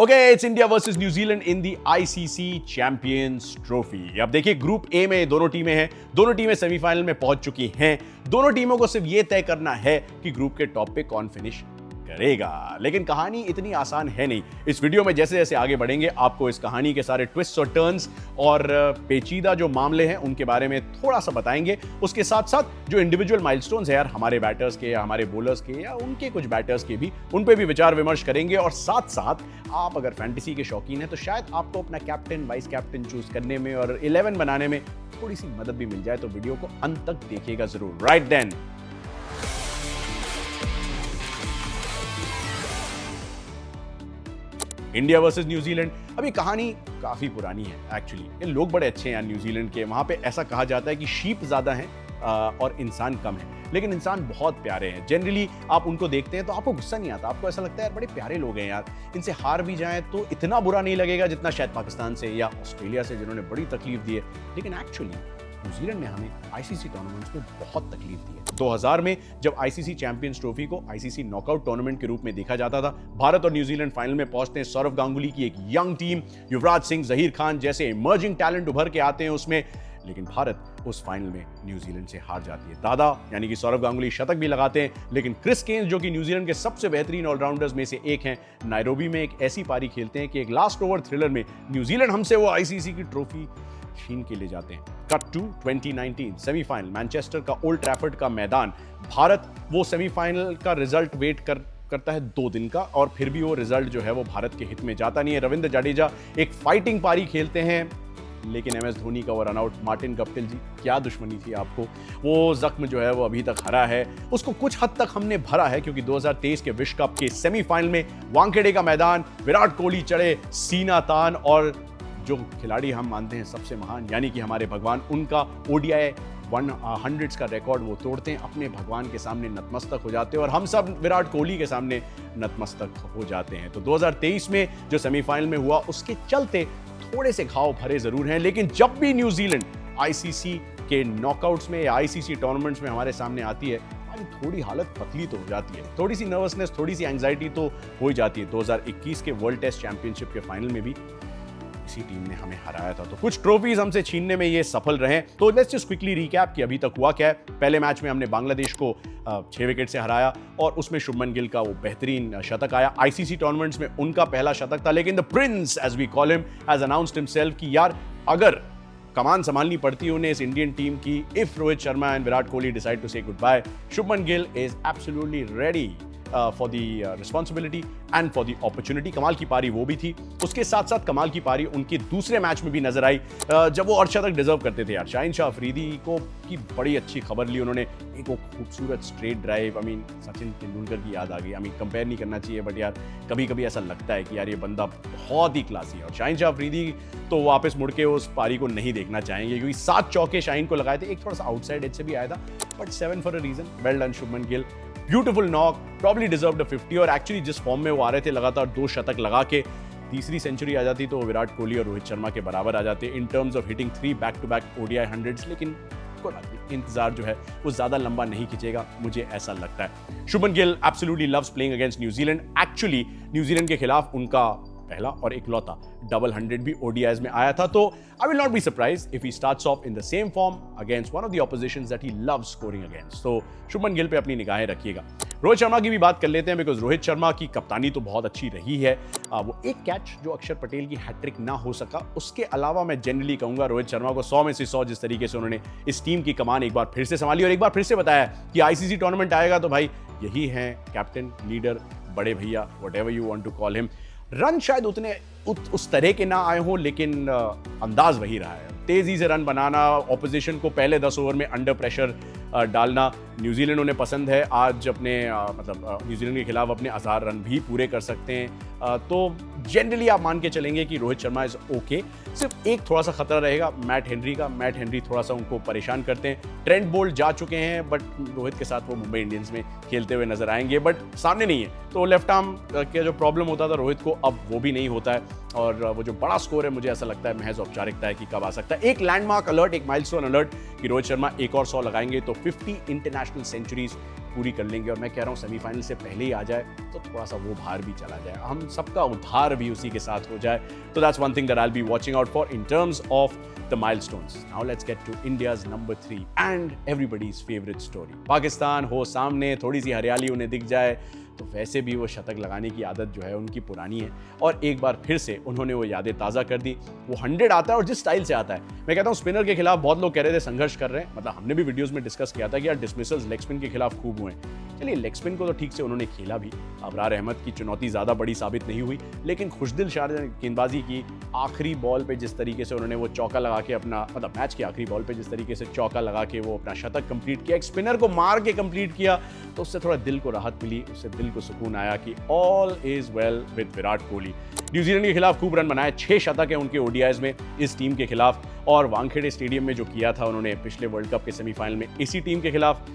Okay, it's India versus New Zealand in the ICC champions trophy. अब देखिए, group A में दोनों टीमें हैं, दोनों टीमें सेमीफाइनल में पहुंच चुकी हैं। दोनों टीमों को सिर्फ यह तय करना है कि ग्रुप के टॉप पे कौन फिनिश करेगा। लेकिन कहानी इतनी आसान है नहीं। इस वीडियो में जैसे जैसे आगे बढ़ेंगे, आपको इस कहानी के सारे ट्विस्ट और टर्न्स और पेचीदा जो मामले हैं उनके बारे में थोड़ा सा बताएंगे। उसके साथ साथ जो इंडिविजुअल माइलस्टोन्स है यार, हमारे बैटर्स के या हमारे बॉलर्स के या उनके कुछ बैटर्स के भी, उन पे भी विचार विमर्श करेंगे। और साथ साथ आप अगर फैंटेसी के शौकीन हैं तो शायद आपको अपना कैप्टन वाइस कैप्टन चूज करने में और 11 बनाने में थोड़ी सी मदद भी मिल जाए, तो वीडियो को अंत तक देखिएगा जरूर। Right then, India versus New Zealand. अभी कहानी काफी पुरानी है एक्चुअली। ये लोग बड़े अच्छे हैं यार न्यूजीलैंड के। वहां पे ऐसा कहा जाता है कि शीप ज्यादा हैं और इंसान कम है, लेकिन इंसान बहुत प्यारे हैं। जनरली आप उनको देखते हैं तो आपको गुस्सा नहीं आता, आपको ऐसा लगता है यार बड़े प्यारे लोग हैं यार, इनसे हार भी जाएं तो इतना बुरा नहीं लगेगा जितना शायद पाकिस्तान से या ऑस्ट्रेलिया से, जिन्होंने बड़ी तकलीफ दी है। लेकिन एक्चुअली न्यूजीलैंड ने हमें आईसीसी टूर्नामेंट्स में बहुत तकलीफ दी है। 2000 में जब आईसीसी चैंपियंस ट्रॉफी को आईसीसी नॉकआउट टूर्नामेंट के रूप में देखा जाता था, भारत और न्यूजीलैंड फाइनल में पहुंचते हैं। सौरव गांगुली की एक यंग टीम, युवराज सिंह, जहीर खान जैसे इमर्जिंग टैलेंट उभर के आते हैं उसमें। लेकिन भारत उस फाइनल में न्यूजीलैंड से हार जाती है। दादा यानी कि सौरव गांगुली शतक भी लगाते हैं, लेकिन क्रिस केन्स जो कि न्यूजीलैंड के सबसे बेहतरीन ऑलराउंडर्स में से एक हैं, नायरोबी में एक ऐसी पारी खेलते हैं कि एक लास्ट ओवर थ्रिलर में न्यूजीलैंड हमसे वो आईसीसी की ट्रॉफी छीन के ले जाते हैं। कट टू 2019 सेमीफाइनल, मैनचेस्टर का ओल्ड ट्रैफर्ड का मैदान। भारत वो सेमीफाइनल का रिजल्ट वेट करता है 2 दिन का, और फिर भी वो रिजल्ट जो है वो भारत के हित में जाता नहीं है। रविंद्र जडेजा एक फाइटिंग पारी खेलते हैं, लेकिन एमएस धोनी का वो रनआउट, मार्टिन गप्टिल जी क्या दुश्मनी थी आपको, वो जख्म जो है वो अभी तक हरा है। उसको कुछ हद तक हमने भरा है, क्योंकि 2023 के विश्व कप के सेमीफाइनल में वानखेड़े का मैदान, विराट कोहली चढ़े सीना तान, और जो खिलाड़ी हम मानते हैं सबसे महान यानी कि हमारे भगवान, उनका ओडीआई 100 का रिकॉर्ड वो तोड़ते हैं, अपने भगवान के सामने नतमस्तक हो जाते हैं, और हम सब विराट कोहली के सामने नतमस्तक हो जाते हैं। तो 2023 में जो सेमीफाइनल में हुआ, उसके चलते थोड़े से घाव भरे जरूर हैं, लेकिन जब भी न्यूजीलैंड आईसीसी के नॉकआउट्स में या आईसीसी टूर्नामेंट्स में हमारे सामने आती है, थोड़ी हालत पतली तो हो जाती है, थोड़ी सी नर्वसनेस, थोड़ी सी एंग्जाइटी तो हो ही जाती है। 2021 के वर्ल्ड टेस्ट चैंपियनशिप के फाइनल में भी इसी टीम ने हमें हराया था, तो कुछ ट्रॉफीज हमसे छीनने में ये सफल रहे। तो लेट्स जस्ट क्विकली रिकैप कि अभी तक हुआ क्या है। पहले मैच में हमने बांग्लादेश को 6 विकेट से हराया, और उसमें शुभमन गिल का वो बेहतरीन शतक आया। आईसीसी टूर्नामेंट्स में उनका पहला शतक था, लेकिन the prince as we call him has announced himself कि यार अगर कमान संभालनी पड़ती है उन्हें इस इंडियन टीम की, if Rohit Sharma and Virat Kohli decide to say goodbye, Shubman Gill is absolutely ready for the responsibility and for the opportunity. कमाल की पारी वो भी थी। उसके साथ साथ कमाल की पारी उनके दूसरे मैच में भी नजर आई, जब वो अर्धशतक डिजर्व करते थे यार। शाहीन शाह अफरीदी को की बड़ी अच्छी खबर ली उन्होंने, एक वो खूबसूरत स्ट्रेट ड्राइव, सचिन तेंदुलकर की याद आ गई। कंपेयर नहीं करना चाहिए, बट यार कभी कभी ऐसा लगता है कि यार ये बंदा बहुत ही क्लासी है। और शाहीन शाह अफरीदी तो वापस मुड़ के उस पारी को नहीं देखना चाहेंगे, क्योंकि 7 चौके शाहीन को लगाए थे। एक थोड़ा सा आउटसाइड एज से भी आया था, but 7 for a reason. Well done Shubman Gill, beautiful knock, probably deserved a 50। और एक्चुअली जिस फॉर्म में वो आ रहे थे, लगातार 2 शतक लगा के तीसरी सेंचुरी आ जाती तो विराट कोहली और रोहित शर्मा के बराबर आ जाते in terms of hitting 3 back to back ODI 100s। लेकिन इंतजार जो है वो ज्यादा लंबा नहीं खींचेगा, मुझे ऐसा लगता है। Shubman Gill absolutely loves playing against New Zealand. Actually New Zealand के खिलाफ उनका पहला और इकलौता डबल 100 भी ओडीआईज में आया था, तो I will not be surprised if he starts of in the same form against one of the opposition's that he loves scoring against. तो शुभमन गिल पे अपनी निगाहें रखिएगा। रोहित शर्मा की भी बात कर लेते हैं, बिकॉज रोहित शर्मा की कप्तानी तो बहुत अच्छी रही है। वो एक कैच जो अक्षर पटेल की हैट्रिक ना हो सका, उसके अलावा मैं जनरली कहूंगा रोहित शर्मा को 100 में से 100 जिस तरीके से उन्होंने इस टीम की कमान एक बार फिर से संभाली, और एक बार फिर से बताया कि आईसीसी टूर्नामेंट आएगा तो भाई यही है कैप्टन, लीडर, बड़े भैया, whatever you want to call him. Run शायद उतने उस तरह के ना आए हों, लेकिन अंदाज वही रहा है। तेजी से रन बनाना, ऑपोजिशन को पहले 10 ओवर में अंडर प्रेशर डालना, न्यूजीलैंड उन्हें पसंद है। आज अपने न्यूजीलैंड के खिलाफ अपने 1000 रन भी पूरे कर सकते हैं। तो जनरली आप मान के चलेंगे कि रोहित शर्मा इज ओके। सिर्फ एक थोड़ा सा खतरा रहेगा मैट हेनरी का। मैट हेनरी थोड़ा सा उनको परेशान करते हैं। ट्रेंट बोल्ट जा चुके हैं, बट रोहित के साथ वो मुंबई इंडियंस में खेलते हुए नजर आएंगे, बट सामने नहीं है। तो लेफ्ट आर्म का जो प्रॉब्लम होता था रोहित को, अब वो भी नहीं होता है। और वो जो बड़ा स्कोर है, मुझे ऐसा लगता है महज औपचारिकता है कि कब आ सकता है। एक लैंडमार्क अलर्ट, एक माइलस्टोन अलर्ट कि रोहित शर्मा एक और 100 लगाएंगे तो 50 इंटरनेशनल सेंचुरीज पूरी कर लेंगे, और मैं कह रहा हूँ सेमीफाइनल से पहले ही आ जाए तो थोड़ा सा वो भार भी चला जाए, हम सबका उद्धार भी उसी के साथ हो जाए। तो that's one thing that I will be watching out for in terms of the milestones. Now let's get to India's number 3 and everybody's favorite story. Pakistan हो सामने, थोड़ी सी हरियाली उन्हें दिख जाए तो वैसे भी वो शतक लगाने की आदत जो है उनकी पुरानी है, और एक बार फिर से उन्होंने वो यादें ताज़ा कर दी। वो 100 आता है और जिस स्टाइल से आता है, मैं कहता हूँ स्पिनर के खिलाफ बहुत लोग कह रहे थे संघर्ष कर रहे हैं, मतलब हमने भी वीडियोस में डिस्कस किया था कि यार डिसमिसल्स लेग स्पिन के खिलाफ खूब हुए हैं। चलिए लेग स्पिन को तो ठीक से उन्होंने खेला भी, अबरार अहमद की चुनौती ज़्यादा बड़ी साबित नहीं हुई, लेकिन खुशदिल शार गेंदबाजी की आखिरी बॉल पे जिस तरीके से उन्होंने वो चौका लगा के अपना, मतलब मैच की आखिरी बॉल पे जिस तरीके से चौका लगा के वो अपना शतक कंप्लीट किया, एक स्पिनर को मार के कंप्लीट किया, तो उससे थोड़ा दिल को राहत मिली, उससे दिल को सुकून आया कि all is well with Virat Kohli. New Zealand के खिलाफ खूब रन बनाए, 6 शतक है उनके ओडीआईज में इस टीम के खिलाफ, और वानखेड़े स्टेडियम में जो किया था उन्होंने पिछले वर्ल्ड कप के सेमीफाइनल में इसी टीम के खिलाफ,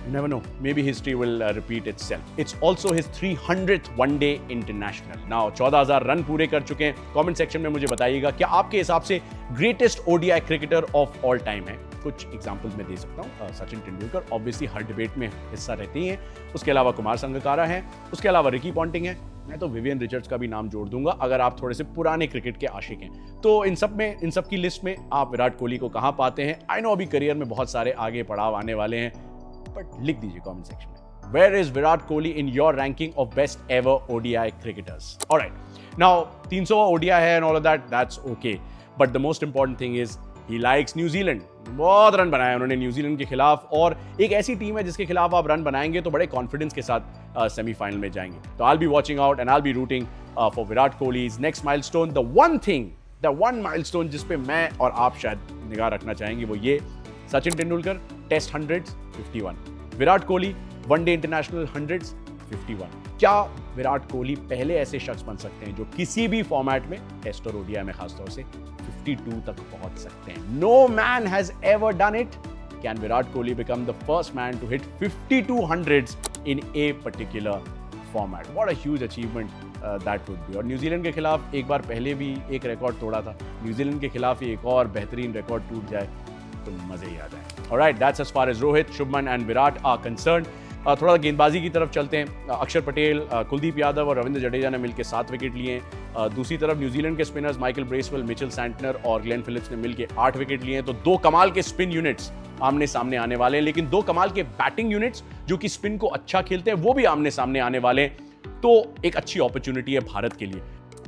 never know, maybe history will repeat itself. It's also his 300th one-day international. Now 14,000 run पूरे कर चुके हैं। कमेंट सेक्शन में मुझे बताइएगा क्या आपके हिसाब से greatest ODI cricketer of all time है। कुछ एग्जांपल्स मैं दे सकता हूँ, सचिन तेंदुलकर ऑब्वियसली हर डिबेट में हिस्सा रहते ही हैं, उसके अलावा कुमार संगकारा हैं, उसके अलावा रिकी पॉन्टिंग है, मैं तो विवियन रिचर्ड्स का भी नाम जोड़ दूंगा अगर आप थोड़े से पुराने क्रिकेट के आशिक हैं। तो इन सब की लिस्ट में आप विराट कोहली को कहाँ पाते हैं? आई नो अभी करियर में बहुत सारे आगे पड़ाव आने वाले हैं, बट लिख दीजिए कमेंट सेक्शन में, where is Virat Kohli in your ranking of best ever ODI cricketers? Alright, now 300 ODI है and all of that's okay, but the most important thing is he likes New Zealand. बहुत रन बनाए उन्होंने न्यूजीलैंड के खिलाफ, और एक ऐसी टीम है जिसके खिलाफ आप रन बनाएंगे तो बड़े कॉन्फिडेंस के साथ सेमीफाइनल में जाएंगे। तो I will be watching out and I will be rooting for Virat Kohli's next milestone. The one milestone जिस पे मैं और आप शायद निगाह रखना चाहेंगे वो ये, Sachin Tendulkar test 100s 51, Virat Kohli one day international 100s 51। क्या विराट कोहली पहले ऐसे शख्स बन सकते हैं जो किसी भी फॉर्मेट में, टेस्ट और ओडीआई में खासतौर से, 52 तक पहुंच सकते हैं? No man has ever done it. Can Virat Kohli become the first man to hit 52 100s in a particular format? What a huge achievement that would be. और न्यूजीलैंड के खिलाफ एक बार पहले भी एक रिकॉर्ड तोड़ा था, न्यूजीलैंड के खिलाफ एक और बेहतरीन रिकॉर्ड टूट जाए तो मजे ही आ जाए। Alright, that's as far as Rohit, Shubman and Virat are concerned. थोड़ा गेंदबाजी की तरफ चलते हैं। अक्षर पटेल, कुलदीप यादव और रविंद्र जडेजा ने मिलकर 7 विकेट लिए। दूसरी तरफ न्यूजीलैंड के spinners Michael Bracewell, Mitchell Santner और ग्लेन फिलिप्स ने मिलकर 8 विकेट लिए। तो 2 कमाल के स्पिन यूनिट्स आमने सामने आने वाले हैं, लेकिन 2 कमाल के बैटिंग यूनिट्स जो कि स्पिन को अच्छा खेलते हैं वो भी आमने सामने आने वाले हैं। तो एक अच्छी अपॉर्चुनिटी है भारत के लिए।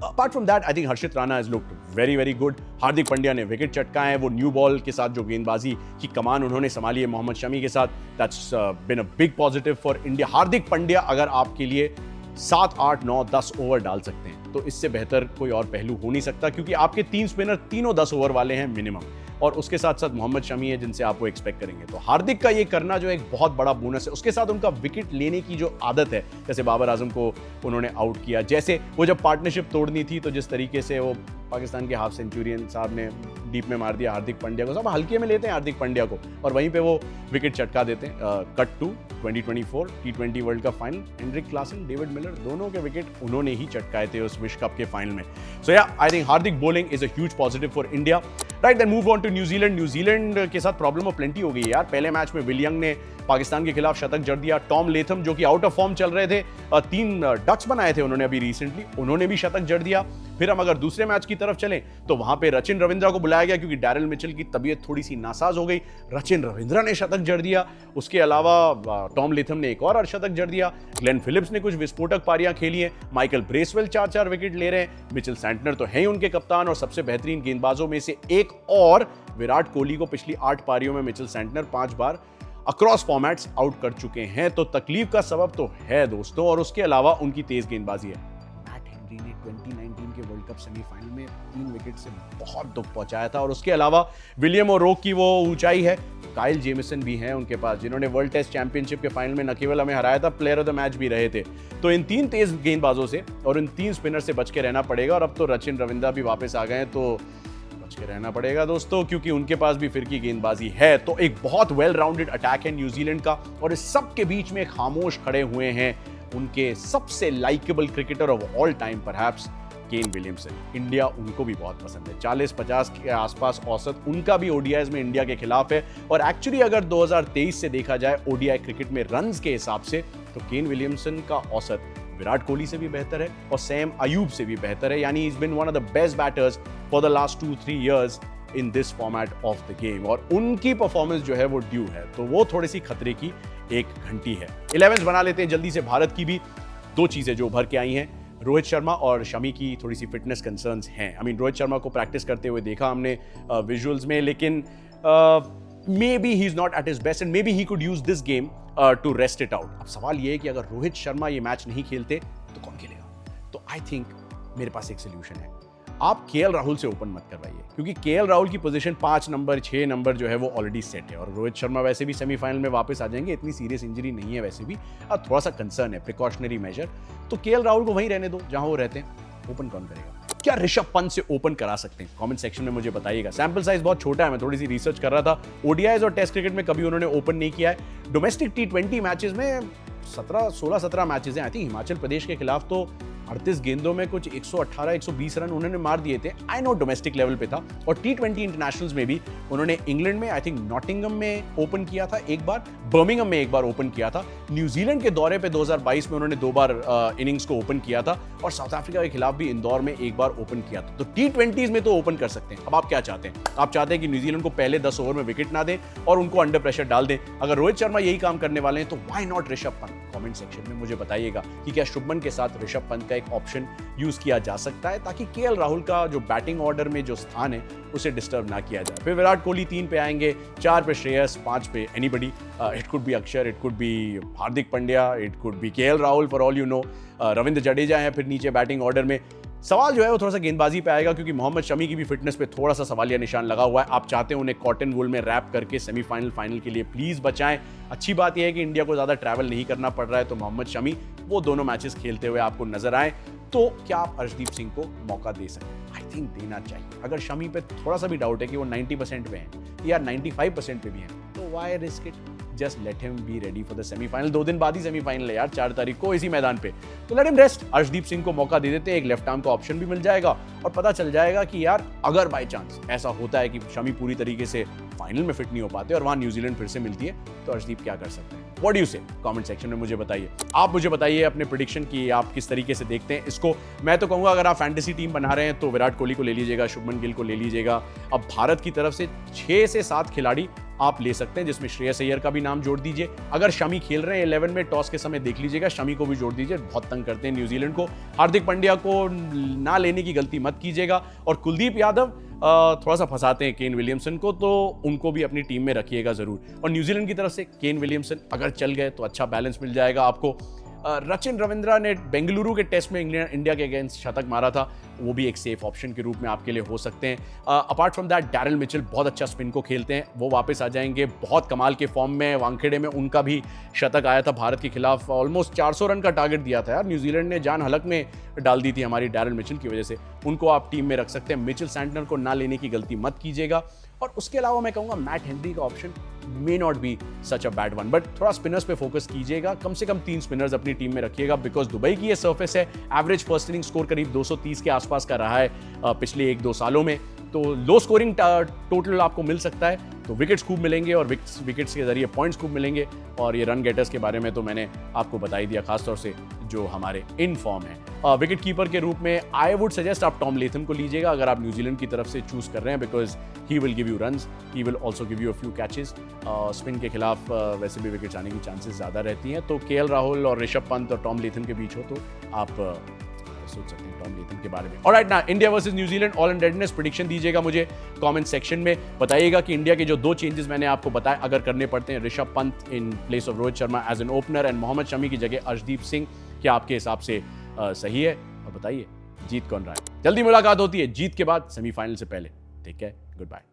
Apart from that, I think Harshit Rana has looked very, very good. Hardik Pandya ने विकेट चटकाए हैं, वो न्यू बॉल के साथ जो गेंदबाजी की कमान उन्होंने संभाली है मोहम्मद शमी के साथ, that's been a big positive for India. Hardik Pandya अगर आपके लिए 7, 8, 9, 10 ओवर डाल सकते हैं तो इससे बेहतर कोई और पहलू हो नहीं सकता, क्योंकि आपके 3 स्पिनर तीनों 10 ओवर वाले हैं मिनिमम, और उसके साथ साथ मोहम्मद शमी है जिनसे आप वो एक्सपेक्ट करेंगे। तो हार्दिक का ये करना जो एक बहुत बड़ा बोनस है। उसके साथ उनका विकेट लेने की जो आदत है, जैसे बाबर आजम को उन्होंने आउट किया, जैसे वो जब पार्टनरशिप तोड़नी थी तो जिस तरीके से वो पाकिस्तान के हाफ सेंचुरियन साहब ने डीप में मार दिया हार्दिक पांड्या को, सब हल्के में लेते हैं हार्दिक पांड्या को और वहीं पे वो विकेट चटका देते हैं। Cut to 2024 T20 world cup final, Heinrich Klaasen, David Miller, दोनों के विकेट उन्होंने ही चटकाए थे उस विश्व कप के फाइनल में। सो या I think Hardik bowling is a huge positive for India. Right, then move on to New Zealand. New Zealand के साथ प्रॉब्लम ऑफ प्लेंटी हो गई है यार। पहले मैच में विल यंग ने पाकिस्तान के खिलाफ शतक जड़ दिया। टॉम लेथम जो कि आउट ऑफ फॉर्म चल रहे थे, 3 डक्स बनाए थे उन्होंने अभी रिसेंटली, उन्होंने भी शतक जड़ दिया। फिर हम अगर दूसरे मैच की तरफ चलें तो वहां पे रचिन रविंद्रा को बुलाया गया क्योंकि डैरिल मिचेल की तबीयत थोड़ी सी नासाज हो गई। रचिन रविंद्रा ने शतक जड़ दिया। उसके अलावा टॉम लेथम ने एक और अर्धशतक जड़ दिया। ग्लेन फिलिप्स ने कुछ विस्फोटक पारियां खेली हैं। माइकल ब्रेसवेल 4-4 विकेट ले रहे हैं। मिचेल सैंटनर तो हैं ही उनके कप्तान और सबसे बेहतरीन गेंदबाजों में से एक, और विराट कोहली को पिछली 8 पारियों में मिचेल सैंटनर 5 बार अक्रॉस फॉर्मेट्स आउट कर चुके हैं। तो तकलीफ का सबब तो है दोस्तों, और उसके अलावा उनकी तेज गेंदबाजी है। मैट हेनरी ने 2019 के वर्ल्ड कप सेमीफाइनल में 3 विकेट से बहुत दुख पहुंचाया था, और उसके अलावा विलियम और रोक की वो ऊंचाई है। काइल जेमिसन भी हैं उनके पास, जिन्होंने वर्ल्ड टेस्ट चैंपियनशिप के फाइनल में न केवल हमें हराया था, प्लेयर ऑफ द मैच भी रहे थे। तो इन 3 तेज गेंदबाजों से और इन 3 स्पिनर से बच के रहना पड़ेगा। और अब तो रचिन रविंद्रा भी वापस आ गए हैं, तो बच के रहना पड़ेगा दोस्तों, क्योंकि उनके पास भी फिरकी गेंदबाजी है। तो एक बहुत वेल राउंडेड अटैक है न्यूजीलैंड का, और इस सब के बीच में खामोश खड़े हुए हैं उनके सबसे likeable cricketer of all time perhaps, Kane Williamson. India उनको भी बहुत पसंद है, 40-50 के आसपास औसत उनका भी ओडीआईज में इंडिया के खिलाफ है। और एक्चुअली अगर 2023 से देखा जाए ओडीआई क्रिकेट में रन्स के हिसाब से तो केन विलियमसन का औसत विराट कोहली से भी बेहतर है और सैम अयूब से भी बेहतर है। यानी is been one of the best batters for the last 2-3 years in this format of the game. और उनकी परफॉर्मेंस जो है वो ड्यू है, तो वो थोड़ी सी खतरे की एक घंटी है। 11 बना लेते हैं जल्दी से। भारत की भी दो चीजें जो उभर के आई हैं, रोहित शर्मा और शमी की थोड़ी सी फिटनेस कंसर्न्स हैं। आई मीन रोहित शर्मा को प्रैक्टिस करते हुए देखा हमने विजुअल्स में, लेकिन maybe he is not at his best and maybe he could use this game to rest it out. अब सवाल ये है कि अगर रोहित शर्मा ये मैच नहीं खेलते तो कौन खेलेगा? तो आई थिंक मेरे पास एक सोल्यूशन है, आप केएल राहुल से ओपन मत करवाइए, क्योंकि केएल राहुल की पोजीशन 5 नंबर 6 नंबर जो है वो ऑलरेडी सेट है। और रोहित शर्मा वैसे भी सेमीफाइनल में वापस आ जाएंगे, इतनी सीरियस इंजरी नहीं है वैसे भी, थोड़ा सा कंसर्न है, प्रिकॉशनरी मेजर। तो केएल राहुल को वहीं रहने दो जहां वो रहते हैं। ओपन कौन करेगा? क्या ऋषभ पंत से ओपन करा सकते हैं? कमेंट सेक्शन में मुझे बताइएगा। सैंपल साइज बहुत छोटा है, मैं थोड़ी सी रिसर्च कर रहा था। ओडीआईज और टेस्ट क्रिकेट में कभी उन्होंने ओपन नहीं किया है। डोमेस्टिक T20 मैचेस में 16-17 मैचेस हैं। आई थिंक हिमाचल प्रदेश के खिलाफ तो 38 गेंदों में कुछ 118-120 रन उन्होंने मार दिए थे। आई नो डोमेस्टिक लेवल पे था। और T20 इंटरनेशनल्स में भी उन्होंने इंग्लैंड में, आई थिंक नॉटिंगम में ओपन किया था एक बार, बर्मिंघम में एक बार ओपन किया था, न्यूजीलैंड के दौरे पे 2022 में उन्होंने 2 बार इनिंग्स को ओपन किया था, और साउथ अफ्रीका के खिलाफ भी इंदौर में एक बार ओपन किया था। तो T20s में तो ओपन कर सकते हैं। अब आप क्या चाहते हैं? आप चाहते हैं कि न्यूजीलैंड को पहले 10 ओवर में विकेट ना दें और उनको अंडर प्रेशर डाल दें। अगर रोहित शर्मा यही काम करने वाले हैं तो why not Rishabh Pant? Comment section में मुझे बताइएगा कि क्या शुभमन के साथ ऋषभ पंत का एक ऑप्शन यूज किया जा सकता है, ताकि केएल राहुल का जो बैटिंग ऑर्डर में जो स्थान है उसे डिस्टर्ब ना किया जाए। फिर विराट कोहली 3 पे आएंगे, 4 पे श्रेयस, 5 पे एनीबडी। इट कुड बी अक्षर, it could be Hardik Pandya, it could be KL Rahul for all you know. Ravindra Jadeja है फिर नीचे बैटिंग ऑर्डर में। सवाल जो है वो थोड़ा सा गेंदबाजी पे आएगा, क्योंकि मोहम्मद शमी की भी फिटनेस पे थोड़ा सा सवालिया निशान लगा हुआ है। आप चाहते हैं उन्हें कॉटन वूल में रैप करके सेमीफाइनल फाइनल के लिए प्लीज बचाएं। अच्छी बात यह है कि इंडिया को ज्यादा ट्रैवल नहीं करना पड़ रहा है, तो मोहम्मद शमी वो दोनों मैचेस खेलते हुए आपको नजर आए। तो क्या आप अर्शदीप सिंह को मौका दे सकते हैं? आई थिंक देना चाहिए। अगर शमी पे थोड़ा सा भी डाउट है कि वो 90% पे हैं या 95% पे भी हैं, तो why risk it? Just let him be ready for the semifinal. 2 दिन बाद ही सेमीफाइनल है यार, 4 तारीख को इसी मैदान पे, तो let him rest. Arshdeep Singh को मौका दे देते हैं, एक लेफ्ट आर्म का ऑप्शन भी मिल जाएगा और पता चल जाएगा कि यार अगर बाय चांस ऐसा होता है कि शमी पूरी तरीके से फाइनल में फिट नहीं हो पाते और वहां न्यूजीलैंड फिर से मिलती है, तो अर्शदीप क्या कर सकते हैं? व्हाट डू यू से? कमेंट सेक्शन में मुझे बताइए। आप मुझे बताइए अपने प्रेडिक्शन की आप किस तरीके से देखते हैं इसको। मैं तो कहूंगा अगर आप फैंटेसी टीम बना रहे हैं तो विराट कोहली को ले लीजिएगा, शुभमन गिल को ले लीजिएगा। अब भारत की तरफ से 6 से 7 खिलाड़ी आप ले सकते हैं, जिसमें श्रेयस अय्यर का भी नाम जोड़ दीजिए। अगर शमी खेल रहे हैं 11 में, टॉस के समय देख लीजिएगा, शमी को भी जोड़ दीजिए, बहुत तंग करते हैं न्यूजीलैंड को। हार्दिक पांड्या को ना लेने की गलती मत कीजिएगा। और कुलदीप यादव थोड़ा सा फंसाते हैं केन विलियमसन को, तो उनको भी अपनी टीम में रखिएगा जरूर। और न्यूजीलैंड की तरफ से केन विलियमसन अगर चल गए तो अच्छा बैलेंस मिल जाएगा आपको। रचिन रविंद्रा ने बेंगलुरु के टेस्ट में इंडिया के अगेंस्ट शतक मारा था, वो भी एक सेफ ऑप्शन के रूप में आपके लिए हो सकते हैं। Apart from that Daryl Mitchell बहुत अच्छा स्पिन को खेलते हैं, वो वापस आ जाएंगे, बहुत कमाल के फॉर्म में। वानखेड़े में उनका भी शतक आया था भारत के खिलाफ, ऑलमोस्ट 400 रन का टारगेट दिया था यार, न्यूजीलैंड ने जान हलक में डाल दी थी हमारी डैरिल मिचेल की वजह से। उनको आप टीम में रख सकते हैं। मिचेल सैंटनर को ना लेने की गलती मत कीजिएगा। और उसके अलावा मैं कहूँगा मैट हेनरी का option may not be such a bad one, but थोड़ा स्पिनर्स पे फोकस कीजिएगा। कम से कम 3 स्पिनर्स अपनी टीम में रखिएगा, बिकॉज दुबई की ये सर्फेस है। एवरेज फर्स्ट इनिंग स्कोर करीब 230 के आसपास का रहा है पिछले 1-2 सालों में, तो लो स्कोरिंग टोटल आपको मिल सकता है। तो विकेट्स खूब मिलेंगे और विकेट्स के जरिए पॉइंट्स खूब मिलेंगे। और ये रन गेटर्स के बारे में तो मैंने आपको बता ही दिया, खासतौर से जो हमारे इन फॉर्म है। विकेट कीपर के रूप में आई वुड सजेस्ट आप टॉम लेथम को लीजिएगा अगर आप न्यूजीलैंड की तरफ से चूज कर रहे हैं, because he will give you runs, he will also give you a few catches. Spin के खिलाफ वैसे भी विकेट्स आने की चांसेस ज़्यादा रहती हैं। तो केएल राहुल और ऋषभ पंत और टॉम लेथम के बीच हो तो आप सोच सकते हैं टॉम लेथम के बारे में। ऑलराइट ना, India versus New Zealand all in redness prediction दीजिएगा मुझे कमेंट सेक्शन में। बताइएगा कि इंडिया के जो 2 चेंजेस मैंने आपको बताए अगर करने पड़ते हैं, Rishabh Pant in place of Rohit Sharma as an opener and Mohammed Shami की जगह अर्शदीप सिंह, क्या आपके हिसाब से सही है? और बताइए जीत कौन रहा है। जल्दी मुलाकात होती है जीत के बाद सेमीफाइनल से पहले। ठीक है, गुड बाय।